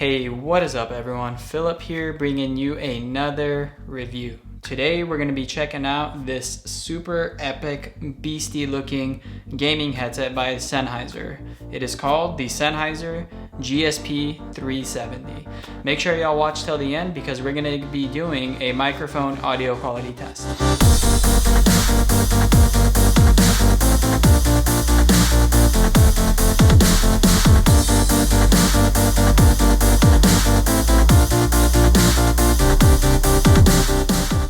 Hey, what is up everyone? Philip here bringing you another review. Today we're going to be checking out this super epic beastie looking gaming headset by Sennheiser. It is called the Sennheiser GSP 370. Make sure y'all watch till the end because we're going to be doing a microphone audio quality test.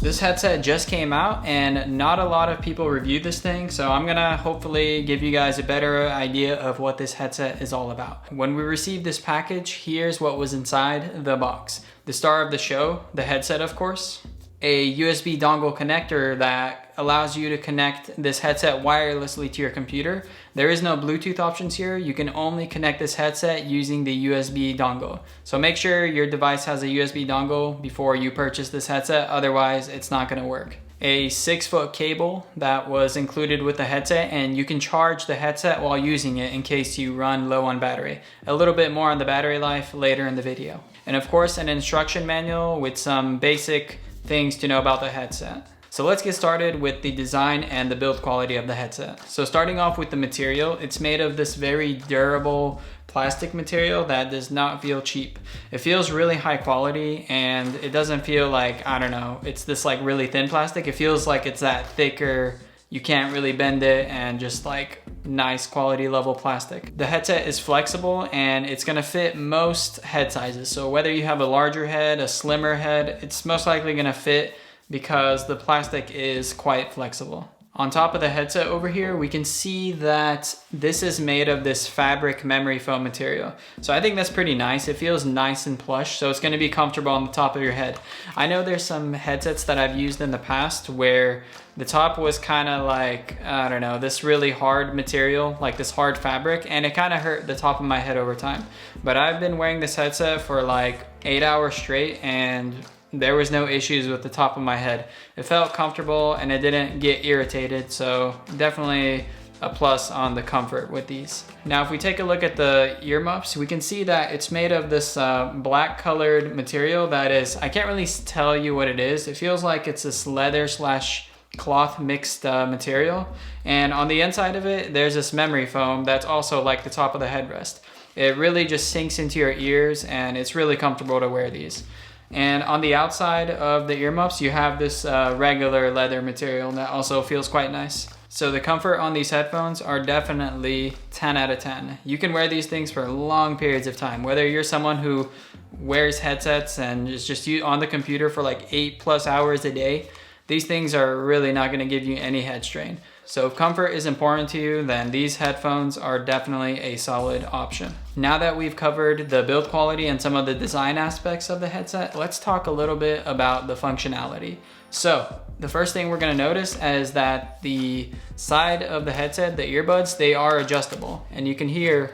This headset just came out and not a lot of people reviewed this thing, so I'm gonna hopefully give you guys a better idea of what this headset is all about. When we received this package, here's what was inside the box. The star of the show, the headset of course, a USB dongle connector that allows you to connect this headset wirelessly to your computer. There is no Bluetooth options here. You can only connect this headset using the USB dongle. So make sure your device has a USB dongle before you purchase this headset, otherwise it's not gonna work. A 6-foot cable that was included with the headset, and you can charge the headset while using it in case you run low on battery. A little bit more on the battery life later in the video. And of course an instruction manual with some basic things to know about the headset. So let's get started with the design and the build quality of the headset. So starting off with the material, it's made of this very durable plastic material that does not feel cheap. It feels really high quality and it doesn't feel like, I don't know, it's this like really thin plastic. It feels like it's that thicker, you can't really bend it, and just like nice quality level plastic. The headset is flexible and it's gonna fit most head sizes. So whether you have a larger head, a slimmer head, it's most likely gonna fit because the plastic is quite flexible. On top of the headset over here, we can see that this is made of this fabric memory foam material. So I think that's pretty nice. It feels nice and plush, so it's gonna be comfortable on the top of your head. I know there's some headsets that I've used in the past where the top was kind of like, I don't know, this really hard material, like this hard fabric, and it kind of hurt the top of my head over time. But I've been wearing this headset for like 8 hours straight and there was no issues with the top of my head. It felt comfortable and it didn't get irritated, so definitely a plus on the comfort with these. Now if we take a look at the ear muffs, we can see that it's made of this black colored material that is, I can't really tell you what it is. It feels like it's this leather slash cloth mixed material, and on the inside of it there's this memory foam that's also like the top of the headrest. It really just sinks into your ears and it's really comfortable to wear these. And on the outside of the earmuffs, you have this regular leather material that also feels quite nice. So the comfort on these headphones are definitely 10 out of 10. You can wear these things for long periods of time. Whether you're someone who wears headsets and is just on the computer for like 8+ hours a day, these things are really not gonna give you any head strain. So if comfort is important to you, then these headphones are definitely a solid option. Now that we've covered the build quality and some of the design aspects of the headset, let's talk a little bit about the functionality. So the first thing we're gonna notice is that the side of the headset, the earbuds, they are adjustable, and you can hear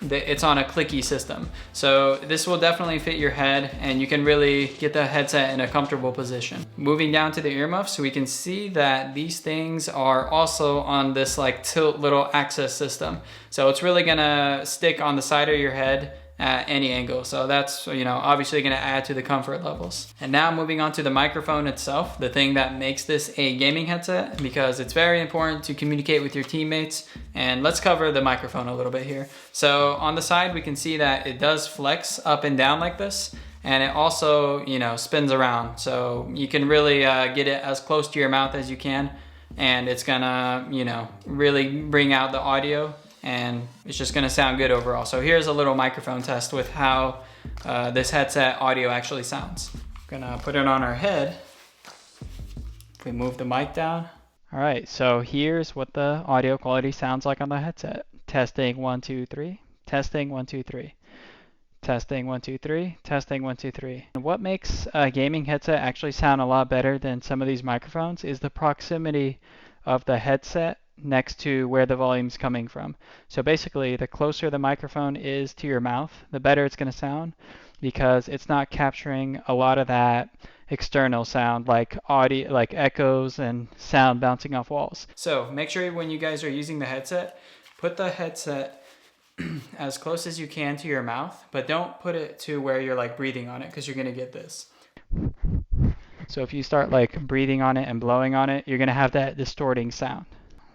it's on a clicky system. So this will definitely fit your head and you can really get the headset in a comfortable position. Moving down to the earmuffs, we can see that these things are also on this like tilt little access system. So it's really gonna stick on the side of your head at any angle. So that's, you know, obviously gonna add to the comfort levels. And now moving on to the microphone itself, the thing that makes this a gaming headset, because it's very important to communicate with your teammates. And let's cover the microphone a little bit here. So on the side, we can see that it does flex up and down like this. And it also, you know, spins around. So you can really get it as close to your mouth as you can. And it's gonna, you know, really bring out the audio, and it's just gonna sound good overall. So here's a little microphone test with how this headset audio actually sounds. Gonna put it on our head. If we move the mic down. All right, so here's what the audio quality sounds like on the headset. Testing 1 2 3. Testing 1 2 3. Testing 1 2 3. Testing 1 2 3. And what makes a gaming headset actually sound a lot better than some of these microphones is the proximity of the headset next to where the volume's coming from. So basically, the closer the microphone is to your mouth, the better it's going to sound, because it's not capturing a lot of that external sound like audio, like echoes and sound bouncing off walls. So make sure when you guys are using the headset, put the headset as close as you can to your mouth, but don't put it to where you're like breathing on it, because you're gonna get this. So if you start like breathing on it and blowing on it, you're gonna have that distorting sound.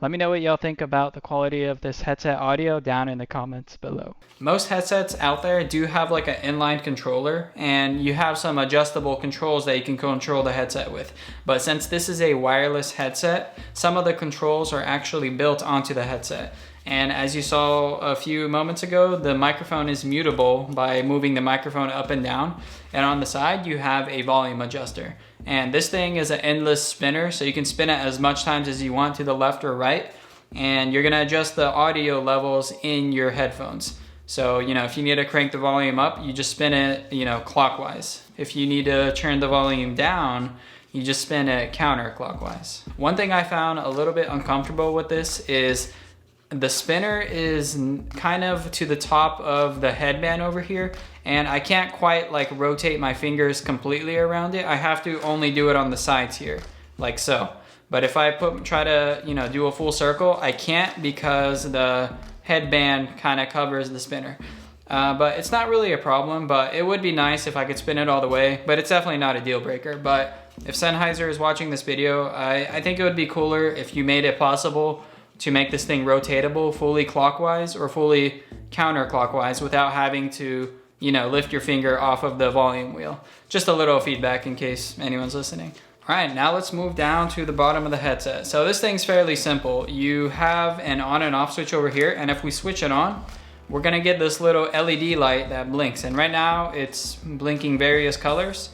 Let me know what y'all think about the quality of this headset audio down in the comments below. Most headsets out there do have like an inline controller, and you have some adjustable controls that you can control the headset with. But since this is a wireless headset, some of the controls are actually built onto the headset. And as you saw a few moments ago, the microphone is mutable by moving the microphone up and down. And on the side, you have a volume adjuster. And this thing is an endless spinner, so you can spin it as much times as you want to the left or right. And you're gonna adjust the audio levels in your headphones. So, if you need to crank the volume up, you just spin it, clockwise. If you need to turn the volume down, you just spin it counterclockwise. One thing I found a little bit uncomfortable with this is the spinner is kind of to the top of the headband over here, and I can't quite like rotate my fingers completely around it. I have to only do it on the sides here, like so. But if I try to, do a full circle, I can't, because the headband kind of covers the spinner. But it's not really a problem, but it would be nice if I could spin it all the way, but it's definitely not a deal breaker. But if Sennheiser is watching this video, I think it would be cooler if you made it possible to make this thing rotatable fully clockwise or fully counterclockwise without having to, lift your finger off of the volume wheel. Just a little feedback in case anyone's listening. All right, now let's move down to the bottom of the headset. So this thing's fairly simple. You have an on and off switch over here, and if we switch it on, we're gonna get this little LED light that blinks. And right now it's blinking various colors,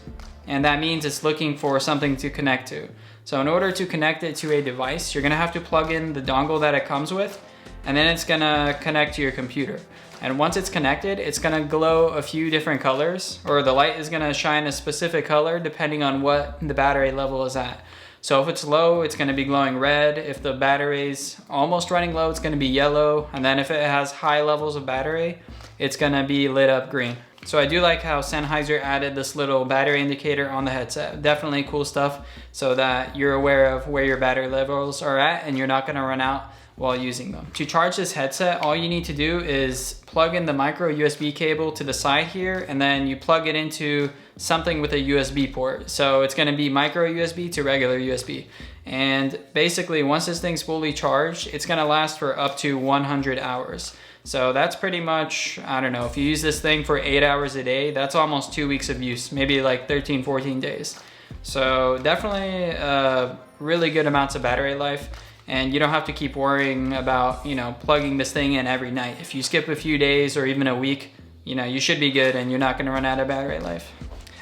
and that means it's looking for something to connect to. So in order to connect it to a device, you're gonna have to plug in the dongle that it comes with, and then it's gonna connect to your computer. And once it's connected, it's gonna glow a few different colors, or the light is gonna shine a specific color depending on what the battery level is at. So if it's low, it's gonna be glowing red. If the battery's almost running low, it's gonna be yellow. And then if it has high levels of battery, it's gonna be lit up green. So I do like how Sennheiser added this little battery indicator on the headset. Definitely cool stuff, so that you're aware of where your battery levels are at and you're not gonna run out while using them. To charge this headset, all you need to do is plug in the micro USB cable to the side here, and then you plug it into something with a USB port. So it's gonna be micro USB to regular USB. And basically, once this thing's fully charged, it's gonna last for up to 100 hours. So that's pretty much, I don't know, if you use this thing for 8 hours a day, that's almost 2 weeks of use, maybe like 13, 14 days. So definitely really good amounts of battery life, and you don't have to keep worrying about, plugging this thing in every night. If you skip a few days or even a week, you should be good and you're not gonna run out of battery life.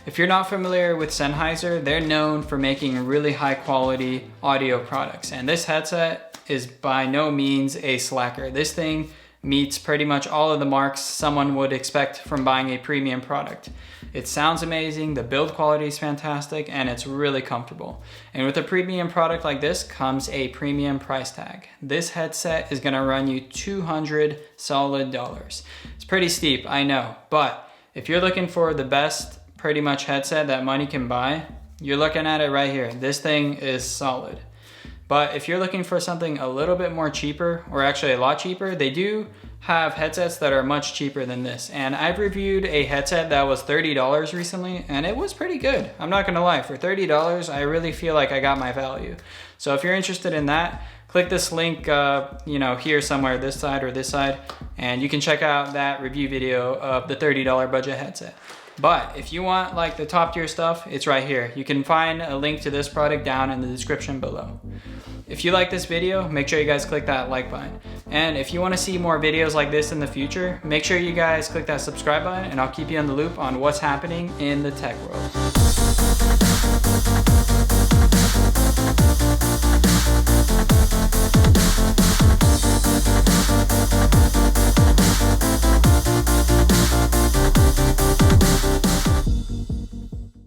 If you're not familiar with Sennheiser, they're known for making really high quality audio products, and this headset is by no means a slacker. This thing meets pretty much all of the marks someone would expect from buying a premium product. It sounds amazing, the build quality is fantastic, and it's really comfortable. And with a premium product like this comes a premium price tag. This headset is gonna run you $200 solid. It's pretty steep, I know, but if you're looking for the best pretty much headset that money can buy, you're looking at it right here. This thing is solid. But if you're looking for something a little bit more cheaper, or actually a lot cheaper, they do have headsets that are much cheaper than this. And I've reviewed a headset that was $30 recently, and it was pretty good. I'm not gonna lie, for $30, I really feel like I got my value. So if you're interested in that, click this link here somewhere, this side or this side, and you can check out that review video of the $30 budget headset. But if you want like the top tier stuff, it's right here. You can find a link to this product down in the description below. If you like this video, make sure you guys click that like button. And if you want to see more videos like this in the future, make sure you guys click that subscribe button, and I'll keep you in the loop on what's happening in the tech world.